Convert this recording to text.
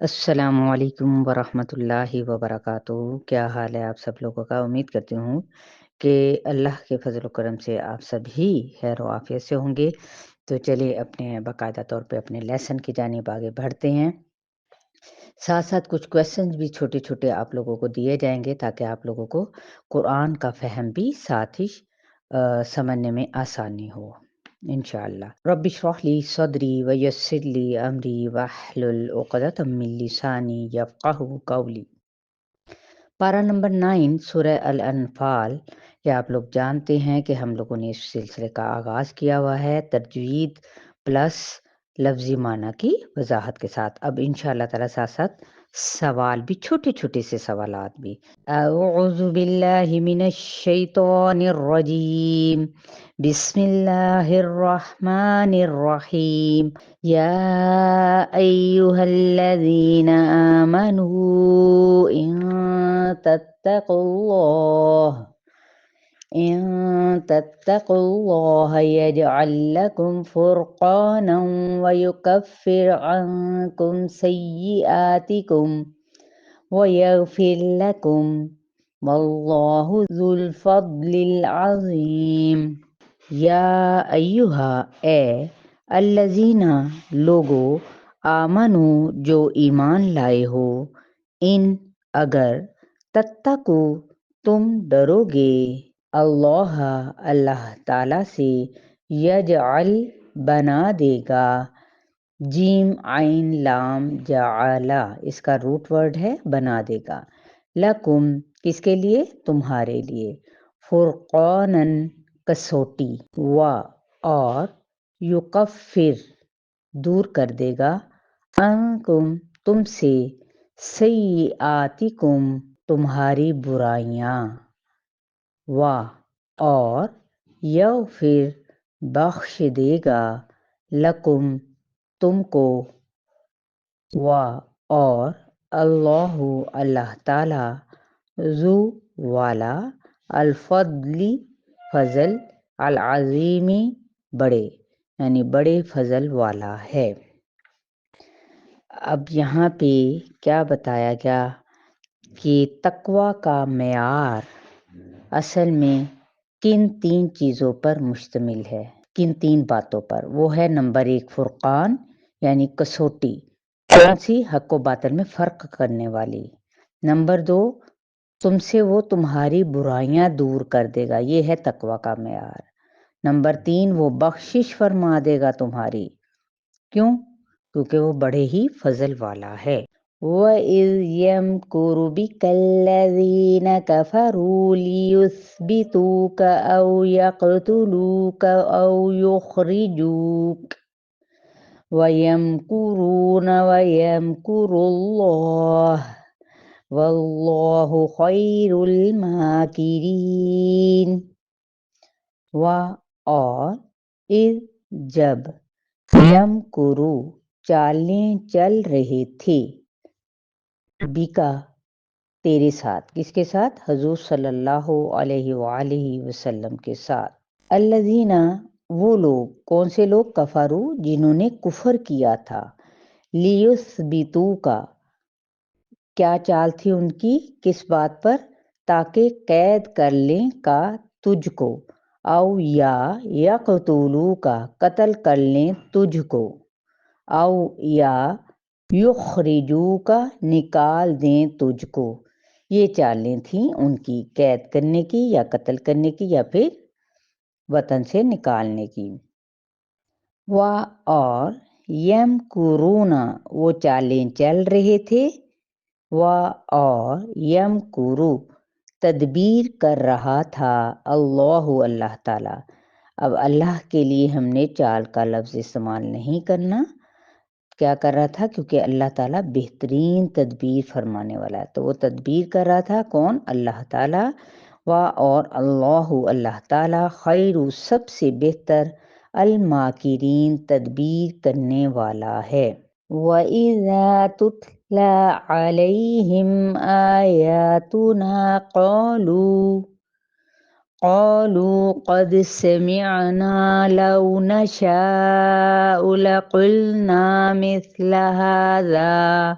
السلام علیکم ورحمۃ اللہ وبرکاتہ۔ کیا حال ہے آپ سب لوگوں کا؟ امید کرتی ہوں کہ اللہ کے فضل و کرم سے آپ سبھی خیر و عافیت سے ہوں گے۔ تو چلیے اپنے باقاعدہ طور پہ اپنے لیسن کی جانب آگے بڑھتے ہیں۔ ساتھ ساتھ کچھ کویسچنز بھی چھوٹے چھوٹے آپ لوگوں کو دیے جائیں گے تاکہ آپ لوگوں کو قرآن کا فہم بھی ساتھ ہی سمجھنے میں آسانی ہو انشاءاللہ۔ رب اشرح لی صدری ویسر لی امری واحلل عقدۃ من لسانی یفقہوا قولی۔ پارہ نمبر 9 سورہ الانفال۔ یہ آپ لوگ جانتے ہیں کہ ہم لوگوں نے اس سلسلے کا آغاز کیا ہوا ہے تجوید پلس لفظی معنی کی وضاحت کے ساتھ۔ اب انشاءاللہ تعالیٰ ساتھ ساتھ سوال بھی، چھوٹے چھوٹے سے سوالات بھی۔ اعوذ باللہ من الشیطان الرجیم، بسم اللہ الرحمن الرحیم۔ یا ایہا الذین آمنوا إن تتقوا الله يجعل لكم فرقانا ويكفر عنكم سيئاتكم ويغفر لكم والله ذو الفضل العظيم۔ یا ایہا اے الذین لوگو، آمنو جو ایمان لائے ہو، ان اگر، تتقو تم ڈرو گے، اللہ اللہ تعالیٰ سے، یجعل بنا دے گا، جیم عین لام جعل اس کا روٹ ورڈ ہے بنا دے گا، لکم کس کے لیے؟ تمہارے لیے، فرقانن کسوٹی، و اور، یکفر دور کر دے گا، عنکم تم سے، سیئاتکم تمہاری برائیاں، و اور، یغفر بخش دے گا، لکم تم کو، و اور، اللہ اللہ تعالی، ذو والا، الفضل فضل، العظیم بڑے، یعنی بڑے فضل والا ہے۔ اب یہاں پہ کیا بتایا گیا کہ تقوی کا معیار اصل میں کن 3 چیزوں پر مشتمل ہے، کن 3 باتوں پر؟ وہ ہے نمبر 1 فرقان، یعنی کسوٹی، کون سی؟ حق و باطل میں فرق کرنے والی۔ نمبر 2 تم سے وہ تمہاری برائیاں دور کر دے گا، یہ ہے تقوی کا معیار۔ نمبر 3 وہ بخشش فرما دے گا تمہاری، کیوں؟ کیونکہ وہ بڑے ہی فضل والا ہے۔ وَإِذْ يَمْكُرُ بِكَ الَّذِينَ كَفَرُوا لِيُثْبِتُوكَ أَوْ يَقْتُلُوكَ أَوْ يُخْرِجُوكَ وَيَمْكُرُونَ وَيَمْكُرُ اللَّهُ وَاللَّهُ خَيْرُ الْمَاكِرِينَ۔ اور، اذ جب، یمکرو چالیں چل رہے تھے، بکا تیرے ساتھ، کس کے ساتھ؟ حضور صلی اللہ علیہ وآلہ وسلم کے ساتھ، الذین وہ لوگ، کون سے لوگ؟ کفرو جنہوں نے کفر کیا تھا، لیثبتوکا کیا چال تھی ان کی، کس بات پر؟ تاکہ قید کر لیں کا تجھ کو، او یا یقتلوکا قتل کر لیں تجھ کو، او یا یخرجوکا نکال دیں تجھ کو۔ یہ چالیں تھیں ان کی، قید کرنے کی یا قتل کرنے کی یا پھر وطن سے نکالنے کی۔ و اور، یمکرون وہ چالیں چل رہے تھے، و اور، یمکرو تدبیر کر رہا تھا، اللہ اللہ تعالی۔ اب اللہ کے لیے ہم نے چال کا لفظ استعمال نہیں کرنا، کیا کر رہا تھا؟ کیونکہ اللہ تعالیٰ بہترین تدبیر فرمانے والا ہے، تو وہ تدبیر کر رہا تھا، کون؟ اللہ تعالیٰ۔ و اور، اللہ اللہ تعالیٰ، خیر سب سے بہتر، الماکرین تدبیر کرنے والا ہے۔ وَإِذَا تُتْلَى عَلَيْهِمْ آيَاتُنَا قالوا قد سمعنا لو نشاء لقلنا مثل هذا